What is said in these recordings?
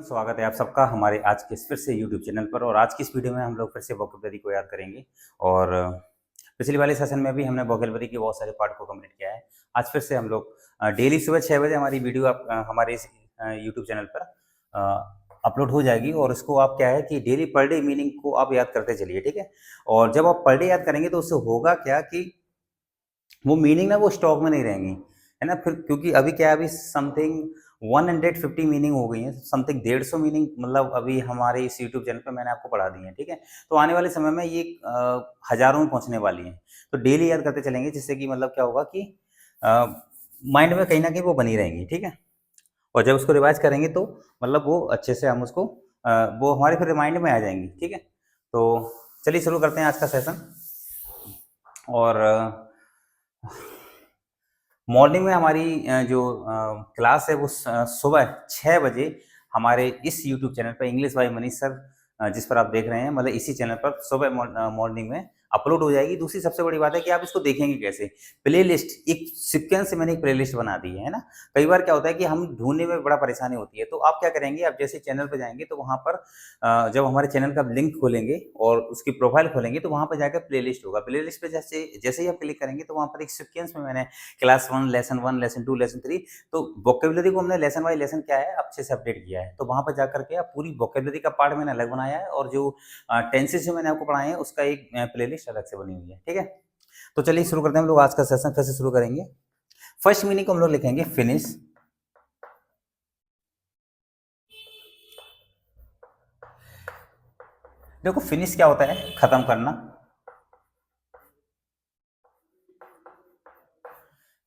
स्वागत है आप सबका हमारे आज के फिर से यूट्यूब चैनल पर। और आज की इस वीडियो में हम लोग फिर से वोकैबुलरी को याद करेंगे। और पिछली वाले सेशन में भी हमने वोकैबुलरी के बहुत सारे पार्ट को कंप्लीट किया है। आज फिर से हम लोग डेली सुबह 6 बजे हमारी वीडियो आप हमारे इस यूट्यूब चैनल पर अपलोड हो जाएगी। और इसको आप क्या है कि डेली पर डे मीनिंग को आप याद करते चलिए, ठीक है। और जब आप पर डे याद करेंगे तो उससे होगा क्या कि वो मीनिंग ना वो स्टॉक में नहीं रहेंगी, है ना। फिर क्योंकि अभी क्या है, अभी समथिंग 150 मीनिंग हो गई है, समथिंग 150 मीनिंग मतलब अभी हमारे इस यूट्यूब चैनल पे मैंने आपको पढ़ा दी है, ठीक है। तो आने वाले समय में ये हजारों में पहुंचने वाली है। तो डेली याद करते चलेंगे, जिससे कि मतलब क्या होगा कि माइंड में कहीं ना कहीं वो बनी रहेंगी, ठीक है। और जब उसको रिवाइज करेंगे तो मतलब वो अच्छे से हम उसको वो हमारे फिर माइंड में आ जाएंगी, ठीक है। तो चलिए शुरू करते हैं आज का सेशन। और मॉर्निंग में हमारी जो क्लास है वो सुबह 6 बजे हमारे इस यूट्यूब चैनल पर इंग्लिश बाय मनीष सर जिस पर आप देख रहे हैं, मतलब इसी चैनल पर सुबह मॉर्निंग में अपलोड हो जाएगी। दूसरी सबसे बड़ी बात है कि आप इसको देखेंगे कैसे, प्लेलिस्ट एक सीक्वेंस से मैंने एक प्लेलिस्ट बना दी है ना। कई बार क्या होता है कि हम ढूंढने में बड़ा परेशानी होती है। तो आप क्या करेंगे, आप जैसे चैनल पर जाएंगे तो वहाँ पर जब हमारे चैनल का लिंक खोलेंगे और उसकी प्रोफाइल खोलेंगे तो वहाँ पर जाकर प्लेलिस्ट होगा। प्लेलिस्ट पे जैसे जैसे ही आप क्लिक करेंगे तो वहाँ पर एक सीक्वेंस में मैंने क्लास 1, लेसन 1, लेसन 2, लेसन 3, तो वोकैबुलरी को हमने लेसन बाय लेसन क्या है अच्छे से अपडेट किया है। तो वहाँ पर जाकर के आप पूरी वोकैबुलरी का पार्ट मैंने अलग बनाया है, और जो टेंसेस जो मैंने आपको पढ़ाए हैं उसका एक प्लेलिस्ट अलग से बनी हुई है, ठीक है। तो चलिए शुरू करते हैं हम लोग आज का सेशन। फिर से शुरू करेंगे। फर्स्ट मीनिंग को हम लोग लिखेंगे फिनिश। देखो फिनिश क्या होता है, खत्म करना।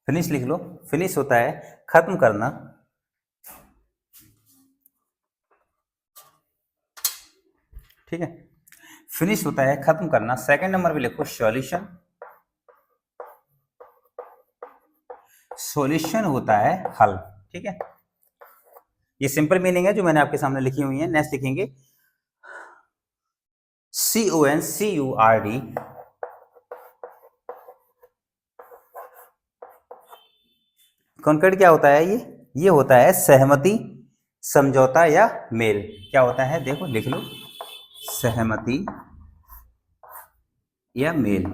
फिनिश लिख लो, फिनिश होता है खत्म करना, ठीक है। फिनिश होता है खत्म करना। सेकंड नंबर पे लिखो सॉल्यूशन। सॉल्यूशन होता है हल, ठीक है। ये सिंपल मीनिंग है जो मैंने आपके सामने लिखी हुई है। नेक्स्ट लिखेंगे CONCURD। कॉन्कर्ड क्या होता है, ये होता है सहमति, समझौता या मेल। क्या होता है देखो लिख लो, सहमति या मेल,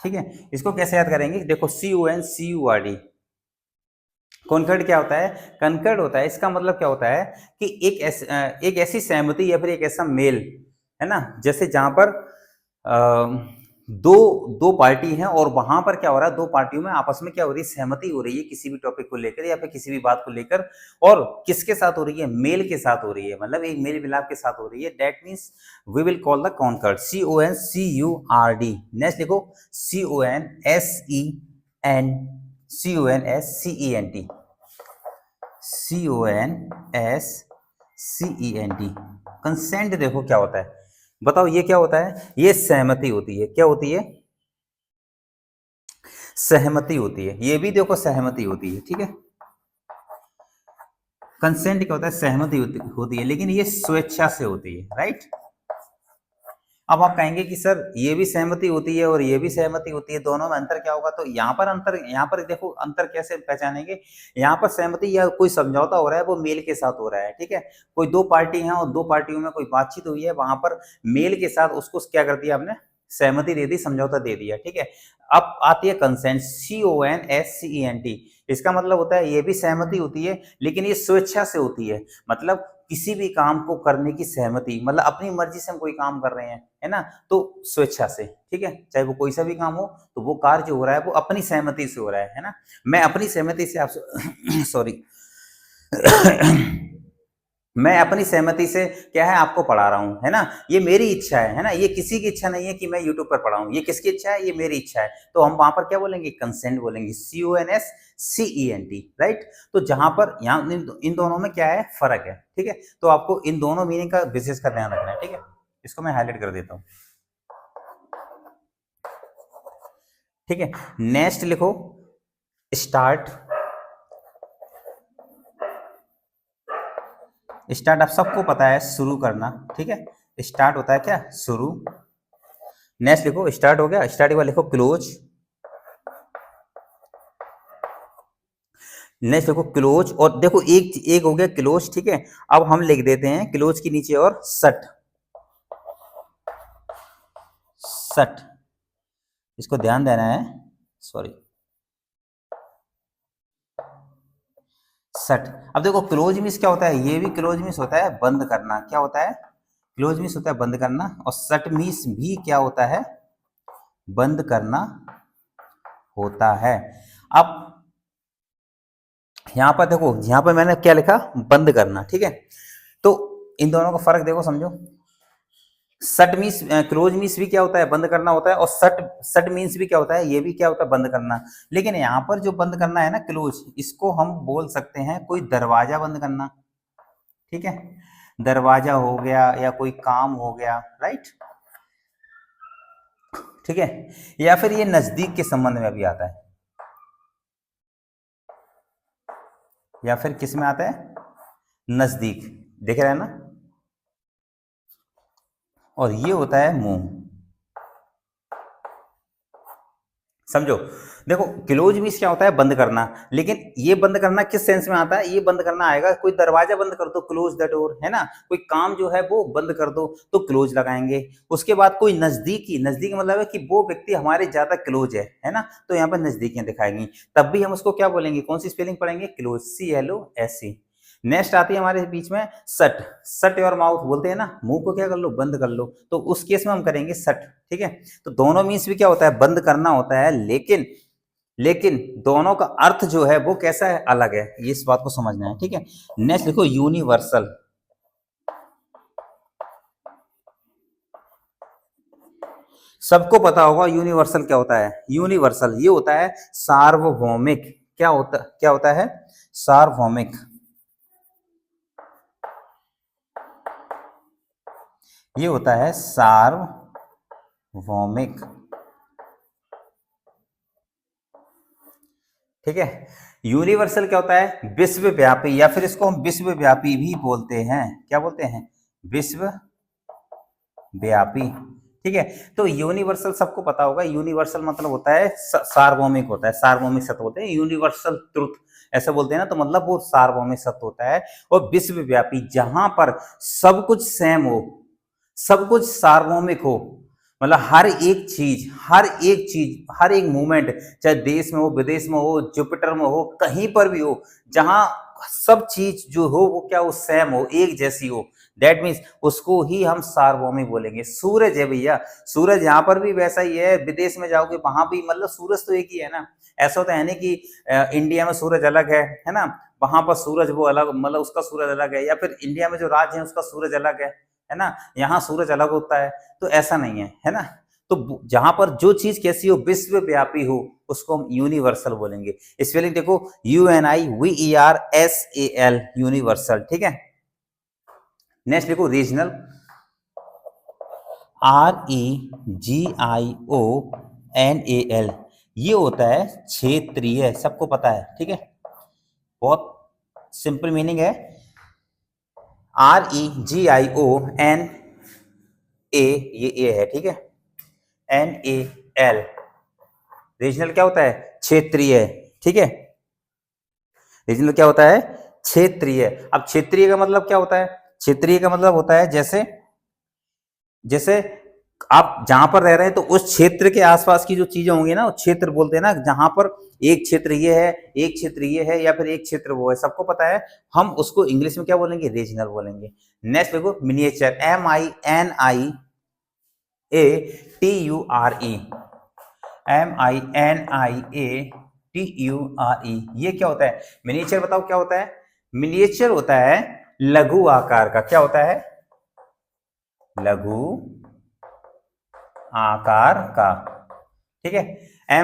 ठीक है। इसको कैसे याद करेंगे, देखो CONCURD। कॉन्कर्ड क्या होता है, कॉन्कर्ड होता है, इसका मतलब क्या होता है कि एक ऐसी सहमति या फिर एक ऐसा मेल, है ना। जैसे जहां पर दो दो पार्टी हैं और वहां पर क्या हो रहा है, दो पार्टियों में आपस में क्या हो रही है, सहमति हो रही है किसी भी टॉपिक को लेकर या फिर किसी भी बात को लेकर। और किसके साथ हो रही है, मेल के साथ हो रही है, मतलब एक मेल मिलाप के साथ हो रही है। That means we will call the concurred, CONCURD। Next देखो CONSCENT। CONSCENT। कंसेंट देखो क्या होता है, बताओ ये क्या होता है, ये सहमति होती है। क्या होती है, सहमति होती है। ये भी देखो सहमति होती है, ठीक है। कंसेंट क्या होता है, सहमति होती है, लेकिन ये स्वेच्छा से होती है, राइट। अब आप कहेंगे कि सर ये भी सहमति होती है और ये भी सहमति होती है, दोनों में अंतर क्या होगा। तो यहाँ पर देखो अंतर कैसे पहचानेंगे। यहाँ पर सहमति या कोई समझौता हो रहा है वो मेल के साथ हो रहा है, ठीक है। कोई दो पार्टी है और दो पार्टियों में कोई बातचीत हुई है, वहां पर मेल के साथ उसको क्या कर दिया आपने, सहमति दे दी, समझौता दे दिया, ठीक है। अब आती है कंसेंट, CONSCENT। इसका मतलब होता है ये भी सहमति होती है लेकिन ये स्वेच्छा से होती है। मतलब किसी भी काम को करने की सहमति, मतलब अपनी मर्जी से हम कोई काम कर रहे हैं, है ना, तो स्वेच्छा से, ठीक है। चाहे वो कोई सा भी काम हो, तो वो कार्य जो हो रहा है वो अपनी सहमति से हो रहा है ना। मैं अपनी सहमति से आपसे सॉरी मैं अपनी सहमति से क्या है आपको पढ़ा रहा हूं, है ना। ये मेरी इच्छा है ना। ये किसी की इच्छा नहीं है कि मैं यूट्यूब पर पढ़ाऊं। ये किसकी इच्छा है, ये मेरी इच्छा है। तो हम वहां पर क्या बोलेंगे, कंसेंट बोलेंगे, CONSCENT, राइट। तो जहां पर यहाँ इन दोनों में क्या है, फर्क है, ठीक है। तो आपको इन दोनों मीनिंग का विशेष का ध्यान रखना है, ठीक है। इसको मैं हाईलाइट कर देता हूं, ठीक है। नेक्स्ट लिखो स्टार्ट। स्टार्ट आप सबको पता है शुरू करना, ठीक है। स्टार्ट होता है क्या, शुरू। नेक्स्ट लिखो स्टार्ट हो गया, स्टार्ट के बाद लिखो क्लोज। नेक्स्ट देखो क्लोज, और देखो एक एक हो गया क्लोज, ठीक है। अब हम लिख देते हैं क्लोज के नीचे और सट, सट, इसको ध्यान देना है, सॉरी, सट। अब देखो क्लोज मीन्स क्या होता है, ये भी क्लोज मीन्स होता है बंद करना, क्या होता है, क्लोज मीन्स होता है बंद करना, और सट मीन्स भी क्या होता है, बंद करना होता है। अब यहां पर देखो, यहां पर मैंने क्या लिखा, बंद करना, ठीक है। तो इन दोनों का फर्क देखो, समझो। सट मीन्स, क्लोज मीन्स भी क्या होता है, बंद करना होता है, और सट, सट मीन्स भी क्या होता है, ये भी क्या होता है, बंद करना। लेकिन यहाँ पर जो बंद करना है ना क्लोज, इसको हम बोल सकते हैं कोई दरवाजा बंद करना, ठीक है, दरवाजा हो गया या कोई काम हो गया, राइट, ठीक है। या फिर ये नजदीक के संबंध में भी आता है, या फिर किस में आता है, नजदीक, देख रहे हैं ना। और ये होता है मुंह, समझो। देखो क्लोज मीन्स क्या होता है, बंद करना, लेकिन ये बंद करना किस सेंस में आता है, ये बंद करना आएगा, कोई दरवाजा बंद कर दो, क्लोज द डोर, है ना, कोई काम जो है वो बंद कर दो तो क्लोज लगाएंगे। उसके बाद कोई नजदीकी, नजदीकी मतलब है कि वो व्यक्ति हमारे ज्यादा क्लोज है ना, तो यहाँ पर नजदीकियां दिखाएंगी, तब भी हम उसको क्या बोलेंगे, कौन सी स्पेलिंग पढ़ेंगे, क्लोज, CLOSE। नेक्स्ट आती है हमारे बीच में सट, सट योर माउथ बोलते हैं ना, मुंह को क्या कर लो, बंद कर लो, तो उस केस में हम करेंगे सट, ठीक है। तो दोनों मीन्स भी क्या होता है, बंद करना होता है, लेकिन लेकिन दोनों का अर्थ जो है वो कैसा है, अलग है, ये इस बात को समझना है, ठीक है। नेक्स्ट देखो यूनिवर्सल, सबको पता होगा यूनिवर्सल क्या होता है, यूनिवर्सल ये होता है सार्वभौमिक, क्या होता है, सार्वभौमिक, ये होता है सार्वभौमिक, ठीक है। यूनिवर्सल क्या होता है, विश्वव्यापी, या फिर इसको हम विश्वव्यापी भी बोलते हैं, क्या बोलते हैं, विश्वव्यापी, ठीक है। तो यूनिवर्सल सबको पता होगा, यूनिवर्सल मतलब होता है सार्वभौमिक होता है, सार्वभौमिक सत्य बोलते हैं, यूनिवर्सल ट्रुथ ऐसा बोलते हैं ना, तो मतलब वो सार्वभौमिक सत्य होता है। और विश्वव्यापी जहां पर सब कुछ सेम हो, सब कुछ सार्वभौमिक हो, मतलब हर एक चीज, हर एक चीज, हर एक मूवमेंट, चाहे देश में हो, विदेश में हो, जुपिटर में हो, कहीं पर भी हो, जहां सब चीज जो हो वो क्या हो, सेम हो, एक जैसी हो, दैट मीन्स उसको ही हम सार्वभौमिक बोलेंगे। सूरज है भैया, सूरज यहाँ पर भी वैसा ही है, विदेश में जाओगे वहां भी मतलब सूरज तो एक ही है ना। ऐसा तो है नहीं कि इंडिया में सूरज अलग है ना, वहां पर सूरज वो अलग, मतलब उसका सूरज अलग है, या फिर इंडिया में जो राज्य है उसका सूरज अलग है ना, यहाँ सूरज अलग होता है, तो ऐसा नहीं है ना। तो जहां पर जो चीज कैसी हो, विश्वव्यापी हो, उसको हम यूनिवर्सल बोलेंगे। स्पेलिंग देखो, UNIVERSAL, यूनिवर्सल, ठीक है। नेक्स्ट देखो रीजनल, REGIONAL, ये होता है क्षेत्रीय, सबको पता है, ठीक है, बहुत सिंपल मीनिंग है। REGIONA, ये ए है, ठीक है, NAL, रीजनल क्या होता है, क्षेत्रीय, ठीक है। रीजनल क्या होता है, क्षेत्रीय। अब क्षेत्रीय का मतलब क्या होता है, क्षेत्रीय का मतलब होता है जैसे, जैसे आप जहां पर रह रहे हैं तो उस क्षेत्र के आसपास की जो चीजें होंगी ना, क्षेत्र बोलते हैं ना, जहां पर एक क्षेत्र ये है, एक क्षेत्र ये है, या फिर एक क्षेत्र वो है, सबको पता है, हम उसको इंग्लिश में क्या बोलेंगे, रीजनल बोलेंगे। नेक्स्ट देखो मिनिएचर, MINIATURE, MINIATURE, ये क्या होता है, मिनिएचर, बताओ क्या होता है, मिनिएचर होता है लघु आकार का, क्या होता है, लघु आकार का, ठीक है।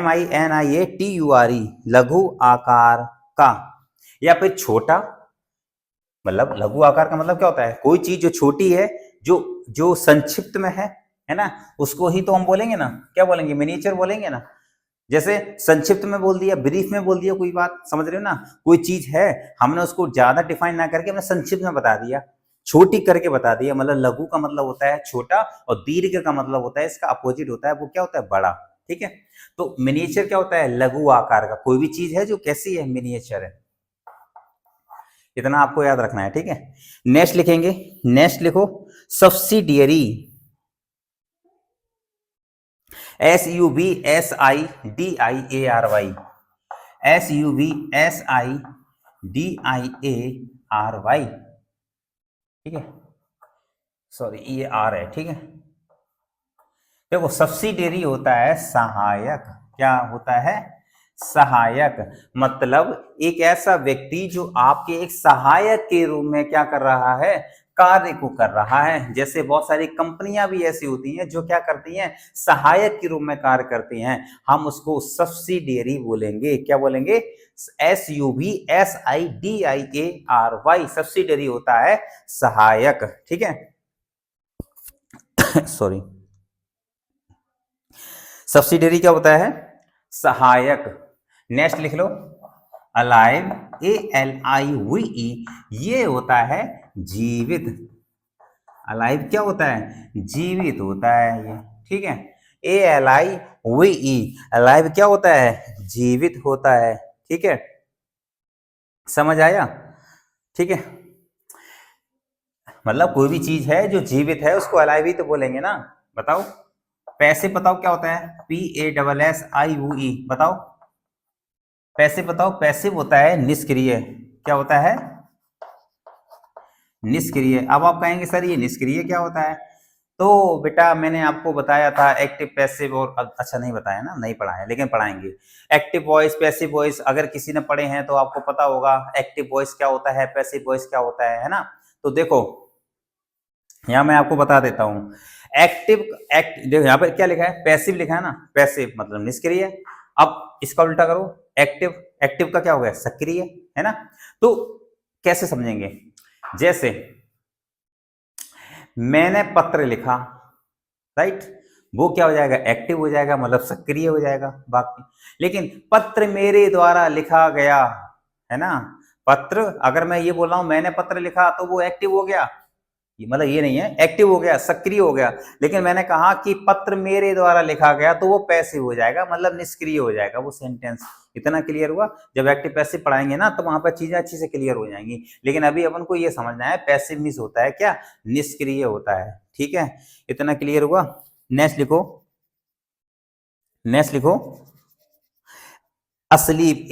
MINIATURE, लघु आकार का, या फिर छोटा, मतलब लघु आकार का मतलब क्या होता है, कोई चीज जो छोटी है, जो जो संक्षिप्त में है ना, उसको ही तो हम बोलेंगे ना, क्या बोलेंगे, मिनिएचर बोलेंगे ना। जैसे संक्षिप्त में बोल दिया, ब्रीफ में बोल दिया, कोई बात समझ रहे हो ना, कोई चीज है, हमने उसको ज्यादा डिफाइन ना करके हमने संक्षिप्त में बता दिया, छोटी करके बता दिया, मतलब लघु का मतलब होता है छोटा, और दीर्घ का मतलब होता है, इसका अपोजिट होता है, वो क्या होता है, बड़ा, ठीक है। तो मिनिएचर क्या होता है, लघु आकार का, कोई भी चीज है जो कैसी है, मिनिएचर है। इतना आपको याद रखना है, ठीक है। नेक्स्ट लिखेंगे, नेक्स्ट लिखो सब्सिडियरी, SUBSIDIARY, SUBSIDIARY, ठीक है, सॉरी ये आर है, ठीक है। देखो सब्सिडियरी होता है सहायक, क्या होता है, सहायक, मतलब एक ऐसा व्यक्ति जो आपके एक सहायक के रूप में क्या कर रहा है, कार्य को कर रहा है। जैसे बहुत सारी कंपनियां भी ऐसी होती हैं जो क्या करती हैं, सहायक के रूप में कार्य करती हैं, हम उसको सब्सिडियरी बोलेंगे। क्या बोलेंगे, SUBSIDIARY, सब्सिडियरी होता है सहायक, ठीक है। सॉरी, सब्सिडियरी क्या होता है, सहायक। नेक्स्ट लिख लो अलाइव, ALIVE, ये होता है जीवित। अलाइव क्या होता है, जीवित होता है ये, ठीक है। ALIVE, अलाइव क्या होता है, जीवित होता है, ठीक है, समझ आया, ठीक है। मतलब कोई भी चीज है जो जीवित है उसको अलाइव ही तो बोलेंगे ना। बताओ पैसे, बताओ क्या होता है, PASSIVE, बताओ पैसे, बताओ पैसिव होता है निष्क्रिय, क्या होता है, निष्क्रिय। अब आप कहेंगे सर ये निष्क्रिय क्या होता है, तो बेटा मैंने आपको बताया था एक्टिव पैसिव, और अच्छा नहीं बताया ना, नहीं पढ़ाया, लेकिन पढ़ाएंगे। एक्टिव वॉइस, पैसिव वॉइस, अगर किसी ने पढ़े हैं तो आपको पता होगा एक्टिव वॉइस क्या होता है, पैसिव वॉइस क्या होता है ना। तो देखो यहाँ मैं आपको बता देता हूँ, एक्टिव देखो यहाँ पर क्या लिखा है, पैसिव लिखा है ना, पैसिव मतलब निष्क्रिय। अब इसका उल्टा करो, एक्टिव, एक्टिव का क्या हो गया, सक्रिय, है ना। तो कैसे समझेंगे, जैसे मैंने पत्र लिखा, राइट, वो क्या हो जाएगा, एक्टिव हो जाएगा, मतलब सक्रिय हो जाएगा बाकी। लेकिन पत्र मेरे द्वारा लिखा गया, है ना, पत्र, अगर मैं ये बोल रहा हूं मैंने पत्र लिखा तो वो एक्टिव हो गया, मतलब ये नहीं है एक्टिव हो गया, सक्रिय हो गया। लेकिन मैंने कहा कि पत्र मेरे द्वारा लिखा गया तो वो पैसिव हो जाएगा, मतलब निष्क्रिय हो जाएगा वो सेंटेंस। इतना क्लियर हुआ, जब एक्टिव पैसिव पढ़ाएंगे ना तो वहां पर चीजें अच्छी से क्लियर हो जाएंगी। लेकिन अभी अपन को ये समझना है पैसिव मीन्स होता है क्या, निष्क्रिय होता है, ठीक है। इतना क्लियर हुआ। नेक्स्ट लिखो, नेक्स्ट लिखो असलीप,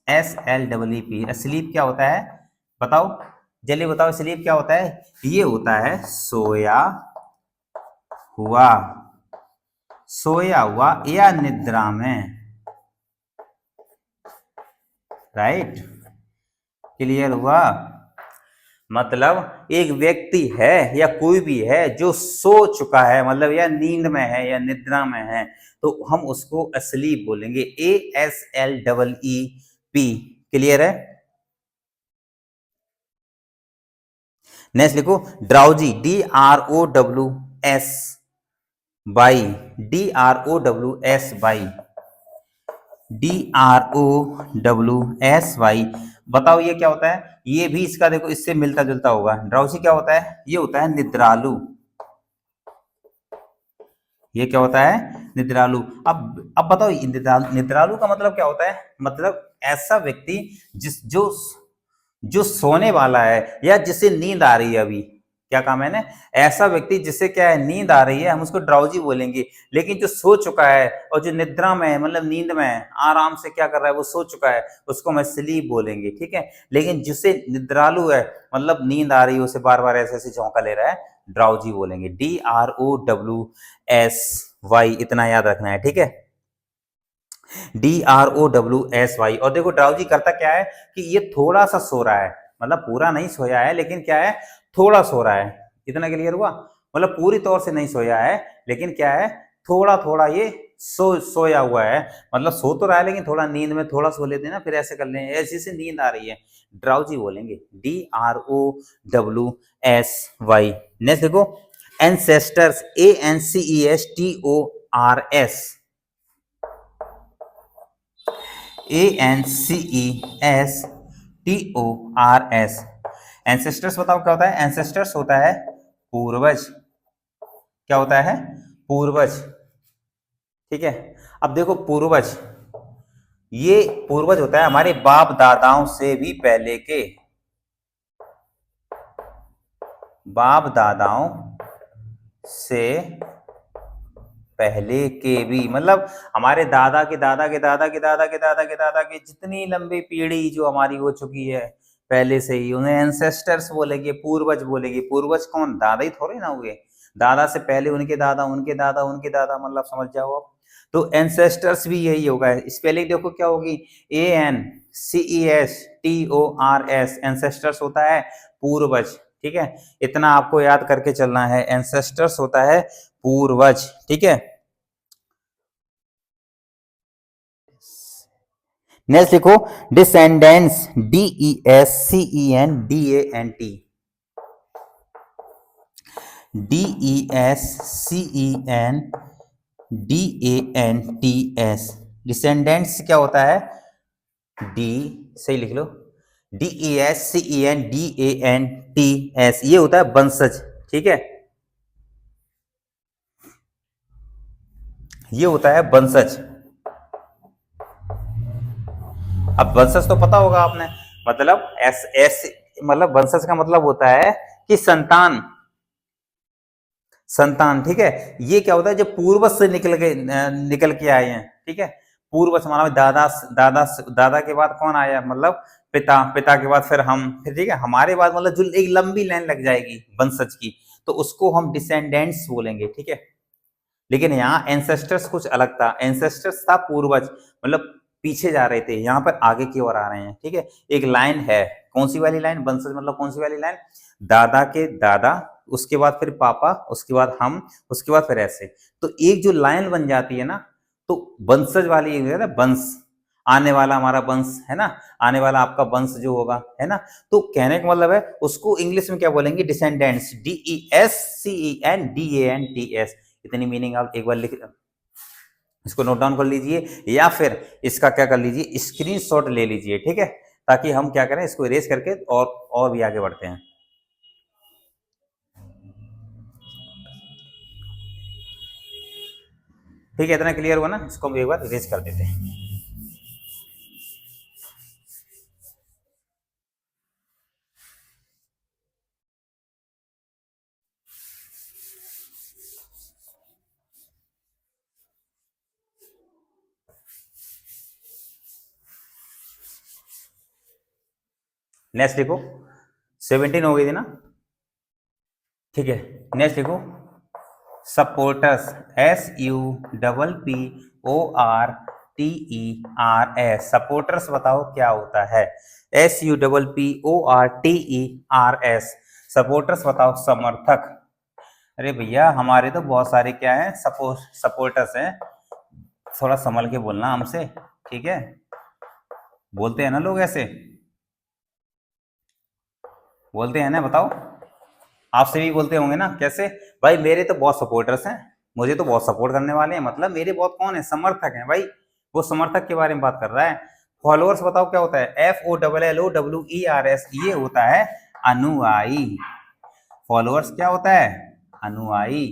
ASLEEP, स्लीप क्या होता है, बताओ जल्दी बताओ, स्लीप क्या होता है, ये होता है सोया हुआ, सोया हुआ या निद्रा में, राइट, क्लियर हुआ। मतलब एक व्यक्ति है या कोई भी है जो सो चुका है, मतलब या नींद में है या निद्रा में है, तो हम उसको अस्लीप बोलेंगे, ASLEEP, क्लियर है। नेक्स्ट लिखो ड्राउजी, DROWSY, बताओ ये क्या होता है, ये भी इसका देखो इससे मिलता जुलता होगा। ड्राउजी क्या होता है, ये होता है निद्रालु, ये क्या होता है, निद्रालु। अब बताओ निद्रालु का मतलब क्या होता है, मतलब ऐसा व्यक्ति जो जो सोने वाला है या जिसे नींद आ रही है, अभी क्या कहा मैंने, ऐसा व्यक्ति जिसे क्या है, नींद आ रही है, हम उसको ड्राउजी बोलेंगे। लेकिन जो सो चुका है और जो निद्रा में है, मतलब नींद में है, आराम से क्या कर रहा है, वो सो चुका है, उसको हम स्लीप बोलेंगे, ठीक है। लेकिन जिसे निद्रालु है, मतलब नींद आ रही है, उसे बार बार ऐसे ऐसे झोंका ले रहा है, ड्राउजी बोलेंगे, DROWSY, इतना याद रखना है, ठीक है, DROWSY। और देखो ड्राउजी करता क्या है कि ये थोड़ा सा सो रहा है, मतलब पूरा नहीं सोया है, लेकिन क्या है, थोड़ा सो रहा है। इतना क्लियर हुआ, मतलब पूरी तौर से नहीं सोया है, लेकिन क्या है, थोड़ा थोड़ा ये सोया हुआ है, मतलब सो तो रहा है लेकिन थोड़ा नींद में थोड़ा सो लेते हैं ना, फिर ऐसे कर लें, ऐसी से नींद आ रही है, ड्राउजी बोलेंगे, DROWSY। नेक्स्ट देखो एंसेस्टर्स, ANCESTORS, ANCESTORS, एंसेस्टर्स बताओ क्या होता है, एंसेस्टर्स होता है पूर्वज, क्या होता है, पूर्वज, ठीक है। अब देखो पूर्वज, ये पूर्वज होता है हमारे बाप दादाओं से भी पहले के, बाप दादाओं से पहले के भी, मतलब हमारे दादा के दादा के दादा के दादा के दादा के दादा के जितनी लंबी पीढ़ी जो हमारी हो चुकी है पहले से ही, उन्हें एंसेस्टर्स बोलेंगे, पूर्वज बोलेंगे। पूर्वज कौन, दादा ही थोड़े ना हुए, दादा से पहले उनके दादा उनके दादा उनके दादा, मतलब समझ जाओ आप। तो एंसेस्टर्स भी यही होगा। स्पेलिंग देखो क्या होगी, ANCESTORS, एंसेस्टर्स होता है पूर्वज। ठीक है, इतना आपको याद करके चलना है, एंसेस्टर्स होता है पूर्वज। ठीक है, नेक्स्ट लिखो डिसेंडेंट्स, DESCENDANT, DESCENDANTS। डिसेंडेंट्स क्या होता है, डी, सही लिख लो, DESCENDANTS, ये होता है वंशज। ठीक है, ये होता है वंशज। अब वंशज तो पता होगा आपने, मतलब एस एस, मतलब वंशज का मतलब होता है कि संतान, संतान। ठीक है, ये क्या होता है, जो पूर्वज से निकल के आए हैं। ठीक है, पूर्वज हमारा दादा दादा दादा के बाद कौन आया, मतलब पिता, पिता के बाद फिर हम, फिर ठीक है हमारे बाद, मतलब जो एक लंबी लाइन लग जाएगी वंशज की, तो उसको हम डिसेंडेंट्स बोलेंगे। ठीक है, लेकिन यहाँ एंसेस्टर्स कुछ अलग था, एंसेस्टर्स था पूर्वज, मतलब पीछे जा रहे थे, यहाँ पर आगे की ओर आ रहे हैं। ठीक है, एक लाइन है, कौन सी वाली लाइन, वंशज मतलब कौन सी वाली लाइन, दादा के दादा, उसके बाद फिर पापा, उसके बाद हम, उसके बाद फिर ऐसे। तो एक जो लाइन बन जाती है ना, तो वंशज वाली ना, वंश, आने वाला हमारा वंश है ना, आने वाला आपका वंश जो होगा, है ना। तो कहने का मतलब है उसको इंग्लिश में क्या बोलेंगे, डिसेंडेंट्स, DESCENDANTS। इतनी मीनिंग आप एक बार लिख, इसको नोट डाउन कर लीजिए, या फिर इसका क्या कर लीजिए, स्क्रीनशॉट ले लीजिए। ठीक है, ताकि हम क्या करें, इसको इरेज करके और भी आगे बढ़ते हैं। ठीक है, इतना क्लियर हुआ ना, इसको हम एक बार इरेज कर देते हैं। नेक्स्ट लिखो, 17 हो गई थी ना। ठीक है, नेक्स्ट लिखो सपोर्टर्स, SUPPORTERS। सपोर्टर्स बताओ क्या होता है, SUPPORTERS। सपोर्टर्स बताओ, समर्थक। अरे भैया हमारे तो बहुत सारे क्या है, सपोर्टर्स हैं, थोड़ा संभल के बोलना हमसे। ठीक है, बोलते हैं ना लोग ऐसे, बोलते हैं ना, बताओ, आपसे भी बोलते होंगे ना, कैसे भाई, मेरे तो बहुत सपोर्टर्स हैं, मुझे तो बहुत सपोर्ट करने वाले हैं, मतलब मेरे बहुत कौन है, समर्थक हैं भाई। वो समर्थक के बारे में बात कर रहा है। फॉलोअर्स बताओ क्या होता है, FOLLOWERS, ये होता है अनुयायी। फॉलोअर्स क्या होता है, अनुयायी।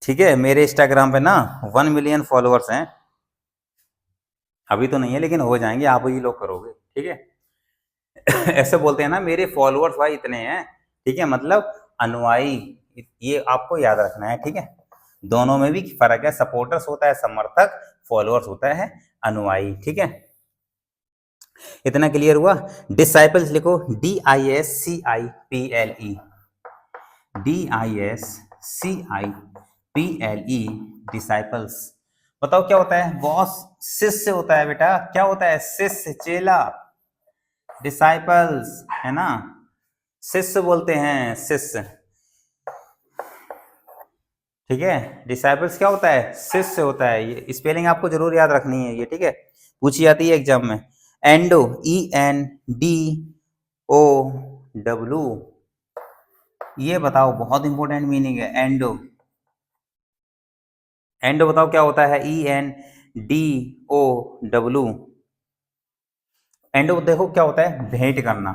ठीक है, मेरे इंस्टाग्राम पे ना 1 मिलियन फॉलोअर्स हैं, अभी तो नहीं है लेकिन हो जाएंगे, आप ही लोग करोगे। ठीक है, ऐसे बोलते हैं ना, मेरे फॉलोअर्स भाई इतने हैं। ठीक है, मतलब अनुयायी, ये आपको याद रखना है। ठीक है, दोनों में भी फर्क है, सपोर्टर्स होता है समर्थक, फॉलोअर्स होता है अनुयायी। ठीक है, इतना क्लियर हुआ। डिसाइपल्स लिखो, DISCIPLE, DISCIPLE, डिसाइपल्स। बताओ क्या होता है, बॉस, शिष्य होता है बेटा, क्या होता है, शिष्य, चेला, डिसाइपल्स है ना, शिष्य बोलते हैं, शिष्य। ठीक है, डिसाइपल्स क्या होता है, शिष्य होता है। ये स्पेलिंग आपको जरूर याद रखनी है ये। ठीक है, पूछी जाती है एग्जाम में। एंडो, ENDOW, ये बताओ, बहुत इंपॉर्टेंट मीनिंग है एंडो। एंडो बताओ क्या होता है, ENDOW। एंडो देखो क्या होता है, भेंट करना।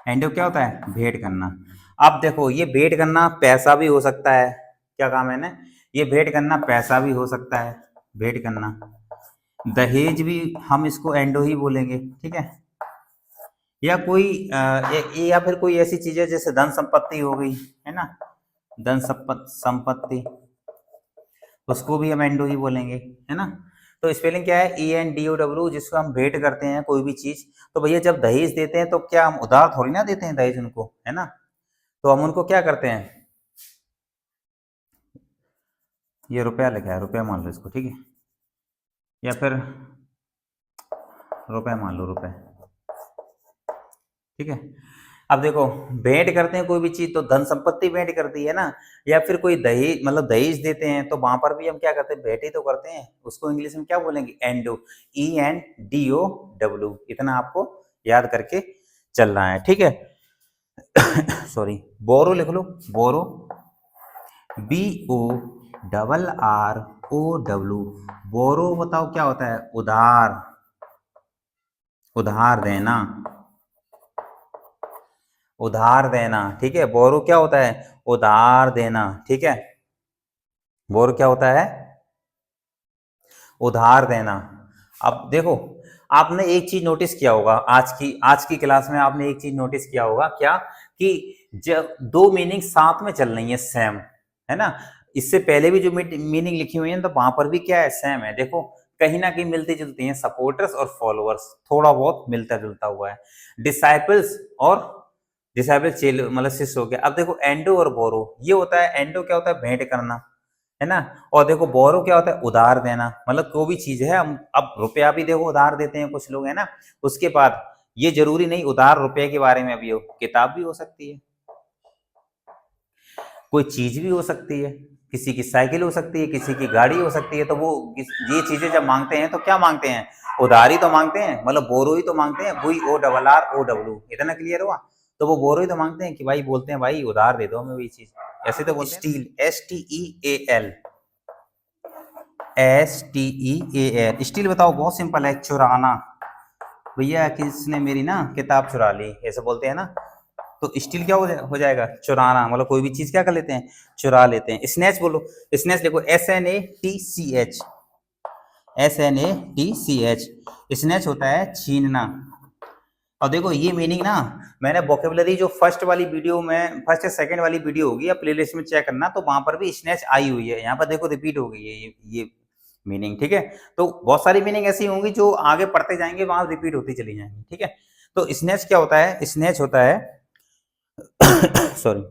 एंडो क्या होता है, भेंट करना। अब देखो, ये भेंट करना पैसा भी हो सकता है, क्या काम है ना, ये भेंट करना पैसा भी हो सकता है। भेंट करना। दहेज भी हम इसको एंडो ही बोलेंगे, ठीक है। या कोई या फिर कोई ऐसी चीज है जैसे धन संपत्ति हो गई, है ना, धन संपत्ति, उसको भी हम एंडो ही बोलेंगे, है ना। तो स्पेलिंग क्या है, ENDOW, जिसको हम भेंट करते हैं कोई भी चीज। तो भैया जब दहेज देते हैं तो क्या हम उधार थोड़ी ना देते हैं दहेज उनको, है ना। तो हम उनको क्या करते हैं, ये रुपया लिखा है, रुपया मान लो इसको, ठीक है, या फिर रुपया मान लो, रुपये, ठीक है। अब देखो, भेंट करते हैं कोई भी चीज तो धन संपत्ति भेंट करती है ना, या फिर कोई दहेज मतलब दहेज देते हैं तो वहां पर भी हम क्या करते हैं, भेंट ही तो करते हैं। उसको इंग्लिश में क्या बोलेंगे, एंडो, ENDOW। इतना आपको याद करके चलना है, ठीक है। सॉरी, बोरो लिख लो, बोरो, BORROW। बोरो बताओ क्या होता है, उधार, उधार देना, उधार देना, ठीक है। बोरो क्या होता है, उधार देना, ठीक है। बोरो क्या होता है, उधार देना। अब देखो, आपने एक चीज नोटिस किया होगा, आज की क्लास में आपने एक चीज नोटिस किया होगा, क्या कि जब दो मीनिंग साथ में चल रही है, सेम, है ना। इससे पहले भी जो मीनिंग लिखी हुई है तो वहां पर भी क्या है, सेम है। देखो कहीं ना कहीं मिलती जुलती हैं, सपोर्टर्स और फॉलोअर्स थोड़ा बहुत मिलता जुलता हुआ है। डिसाइपल्स और डिसाइपल्स चेले मतलब शिष्य हो गया। अब देखो एंडो और बोरो, ये होता है, एंडो क्या होता है, भेंट करना, है ना। और देखो बोरो क्या होता है, उधार देना, मतलब कोई भी चीज है हम अब रुपया भी देखो उधार देते हैं कुछ लोग, है ना। उसके बाद ये जरूरी नहीं उधार रुपये के बारे में भी हो, किताब भी हो सकती है, कोई चीज भी हो सकती है, किसी की साइकिल हो सकती है, किसी की गाड़ी हो सकती है। तो वो ये चीजें जब मांगते हैं तो क्या मांगते हैं, उधारी तो मांगते हैं, मतलब बोरो ही तो मांगते हैं, BORROW। इतना क्लियर हुआ। तो वो बोरो ही तो मांगते हैं कि भाई, बोलते हैं भाई उधार दे दो हमें वही चीज, ऐसे तो बोलते हैं। स्टील, STEAL, स्टील बताओ, बहुत सिंपल है, चुराना। भैया किसने मेरी ना किताब चुरा ली, ऐसे बोलते हैं ना। तो स्टील क्या हो जाएगा, चुराना, मतलब कोई भी चीज क्या कर लेते हैं, चुरा लेते हैं। स्नैच बोलो, स्नैच देखो, SNATCH, स्नैच होता है छीनना। और देखो ये मीनिंग ना, मैंने वोकेबलरी जो फर्स्ट वाली वीडियो में, फर्स्ट या सेकंड वाली वीडियो होगी या प्लेलिस्ट में चेक करना, तो वहां पर भी स्नैच आई हुई है। यहाँ पर देखो रिपीट हो गई है ये मीनिंग, ठीक है। तो बहुत सारी मीनिंग ऐसी होंगी जो आगे पढ़ते जाएंगे वहां रिपीट होती चली जाएंगी, ठीक है। तो स्नैच क्या होता है, स्नैच होता है सॉरी,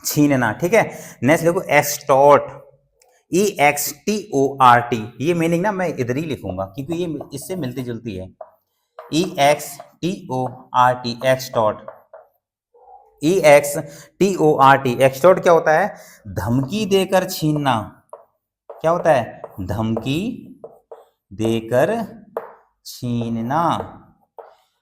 छीनना, ठीक है। नेक्स्ट देखो एक्सटॉर्ट, EXTORT, ये मीनिंग ना मैं इधर ही लिखूंगा क्योंकि ये इससे मिलती जुलती है। EXTORT, एक्सटॉर्ट, EXTORT, एक्सटॉर्ट क्या होता है, धमकी देकर छीनना। क्या होता है, धमकी देकर छीनना,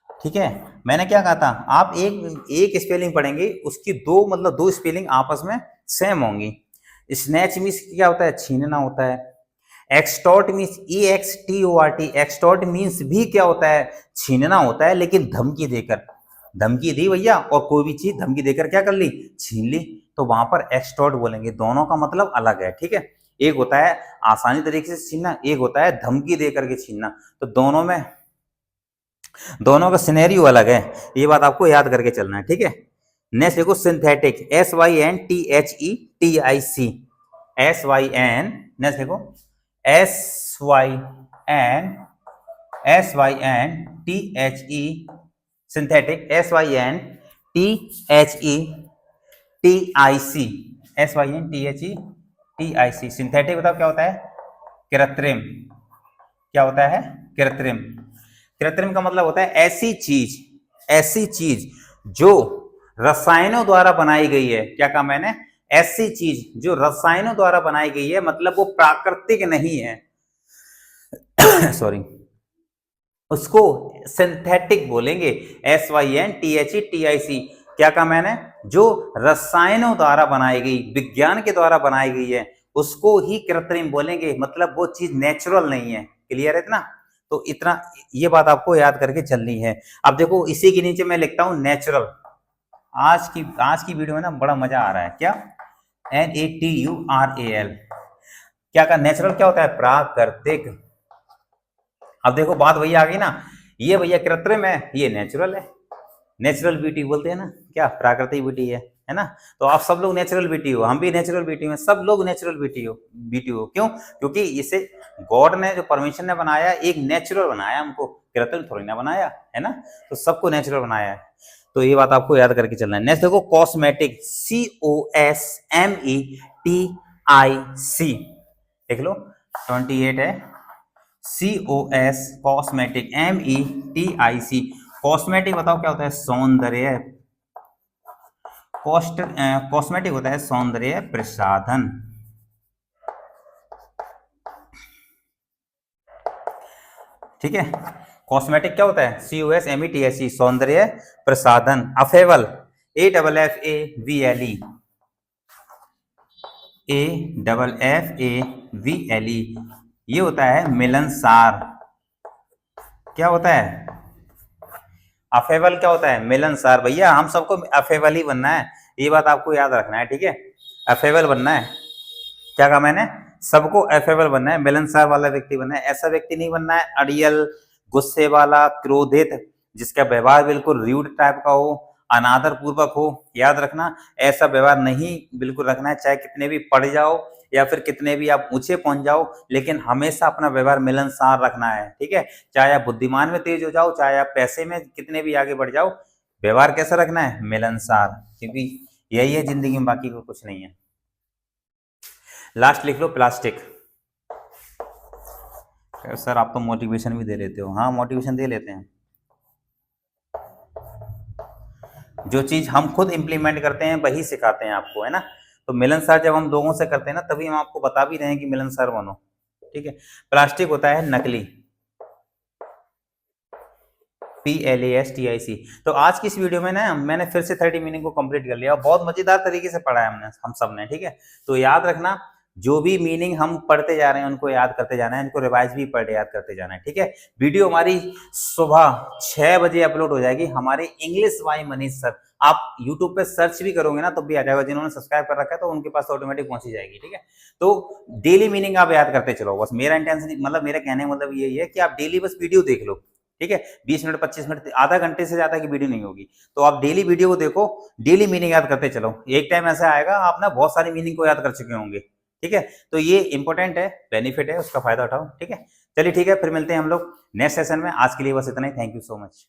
ठीक है। मैंने क्या कहा था, आप एक स्पेलिंग पढ़ेंगे, उसकी दो स्पेलिंग आपस में सेम होंगी। स्नैच मीन्स क्या होता है, छीनना होता है। Extort means EXTORT, extort means भी क्या होता है, छीनना होता है, लेकिन धमकी देकर, धमकी दी भैया और कोई भी चीज धमकी देकर क्या कर ली, छीन ली, तो वहां पर एक्सटॉर्ट बोलेंगे। दोनों का मतलब अलग है, ठीक है। एक होता है आसानी तरीके से छीनना, एक होता है धमकी देकर के छीनना। तो दोनों का सिनेरियो अलग है, ये बात आपको याद करके चलना है, ठीक है। नेक्स्ट देखो सिंथेटिक, SYNTHETIC, SYN, नेक्स्ट देखो SYNTHE, सिंथेटिक, SYNTHETIC, सिंथेटिक बताओ क्या होता है, कृत्रिम। क्या होता है, कृत्रिम। कृत्रिम का मतलब होता है ऐसी चीज जो रसायनों द्वारा बनाई गई है। क्या कहा मैंने, ऐसी चीज जो रसायनों द्वारा बनाई गई है, मतलब वो प्राकृतिक नहीं है सॉरी, उसको सिंथेटिक बोलेंगे, SYNTHETIC। क्या कहा मैंने, जो रसायनों द्वारा बनाई गई, विज्ञान के द्वारा बनाई गई है, उसको ही कृत्रिम बोलेंगे, मतलब वो चीज नेचुरल नहीं है। क्लियर है इतना, तो इतना ये बात आपको याद करके चलनी है। अब देखो इसी के नीचे मैं लिखता हूं नेचुरल। आज की वीडियो में ना बड़ा मजा आ रहा है, क्या, NATURAL, क्या का नेचुरल क्या होता है? प्राकृतिक। अब देखो बात वही आ गई ना, ये भैया कृत्रिम है, ये नेचुरल है। नेचुरल ब्यूटी बोलते हैं ना, क्या प्राकृतिक ब्यूटी है ना। तो आप सब लोग नेचुरल ब्यूटी हो, हम भी नेचुरल ब्यूटी में, सब लोग नेचुरल ब्यूटी हो। क्यों? क्योंकि इसे गॉड ने, जो परमेश्वर ने बनाया, एक नेचुरल बनाया हमको, कृत्रिम थोड़ी ना बनाया, है ना। तो सबको नेचुरल बनाया है, तो ये बात आपको याद करके चलना है। नेक्स्ट देखो कॉस्मेटिक, COSMETIC, देख लो 28 है। COS कॉस्मेटिक, METIC, कॉस्मेटिक बताओ क्या होता है? सौंदर्य। कॉस्मेटिक होता है सौंदर्य प्रसाधन। ठीक है, कॉस्मेटिक क्या होता है? COSMETIC, सौंदर्य प्रसाधन। अफेवल, AFFAVLE, AFFAVLE, ये होता है मिलनसार। क्या होता है? अफेवल क्या होता है? मिलनसार। भैया हम सबको अफेवल ही बनना है, ये बात आपको याद रखना है, ठीक है। अफेवल बनना है। क्या कहा मैंने? सबको अफेवल बनना है, मिलनसार वाला व्यक्ति बनना है। ऐसा व्यक्ति नहीं बनना है अड़ियल, गुस्से वाला, क्रोधित, जिसका व्यवहार बिल्कुल र्यूड टाइप का हो, अनादर पूर्वक हो। याद रखना, ऐसा व्यवहार नहीं बिल्कुल रखना है, चाहे कितने भी पढ़ जाओ या फिर कितने भी आप ऊंचे पहुंच जाओ, लेकिन हमेशा अपना व्यवहार मिलनसार रखना है, ठीक है। चाहे आप बुद्धिमान में तेज हो जाओ, चाहे आप पैसे में कितने भी आगे बढ़ जाओ, व्यवहार कैसा रखना है? मिलनसार, क्योंकि यही है जिंदगी में, बाकी को कुछ नहीं है। लास्ट लिख लो प्लास्टिक। सर आप तो मोटिवेशन भी दे लेते हो। हाँ मोटिवेशन दे लेते हैं, जो चीज हम खुद इंप्लीमेंट करते हैं वही सिखाते हैं आपको, है ना। तो मिलनसार जब हम लोगों से करते हैं ना, तभी हम आपको बता भी रहे हैं कि मिलनसार बनो, ठीक है। प्लास्टिक होता है नकली, PLASTIC। तो आज की इस वीडियो में ना मैंने फिर से 30 मीनिंग को कंप्लीट कर लिया और बहुत मजेदार तरीके से पढ़ा है हमने, हम सब ने, ठीक है। तो याद रखना, जो भी मीनिंग हम पढ़ते जा रहे हैं उनको याद करते जाना है, इनको रिवाइज भी पर डे याद करते जाना है, ठीक है। वीडियो हमारी सुबह 6 बजे अपलोड हो जाएगी, हमारे इंग्लिश बाय मनीष सर। आप यूट्यूब पे सर्च भी करोगे ना तो भी आ जाएगा, जिन्होंने सब्सक्राइब कर रखा है तो उनके पास ऑटोमेटिक पहुंची जाएगी, ठीक है। तो डेली मीनिंग आप याद करते चलो, बस मेरा इंटेंशन, मतलब मेरा कहने का मतलब यही है कि आप डेली बस वीडियो देख लो, ठीक है। 20 मिनट 25 मिनट, आधा घंटे से ज्यादा की वीडियो नहीं होगी, तो आप डेली वीडियो को देखो, डेली मीनिंग याद करते चलो। एक टाइम ऐसा आएगा आप ना बहुत सारी मीनिंग को याद कर चुके होंगे, ठीक है। तो ये इंपॉर्टेंट है, बेनिफिट है, उसका फायदा उठाओ, ठीक है। चलिए ठीक है, फिर मिलते हैं हम लोग नेक्स्ट सेशन में। आज के लिए बस इतना ही, थैंक यू सो मच।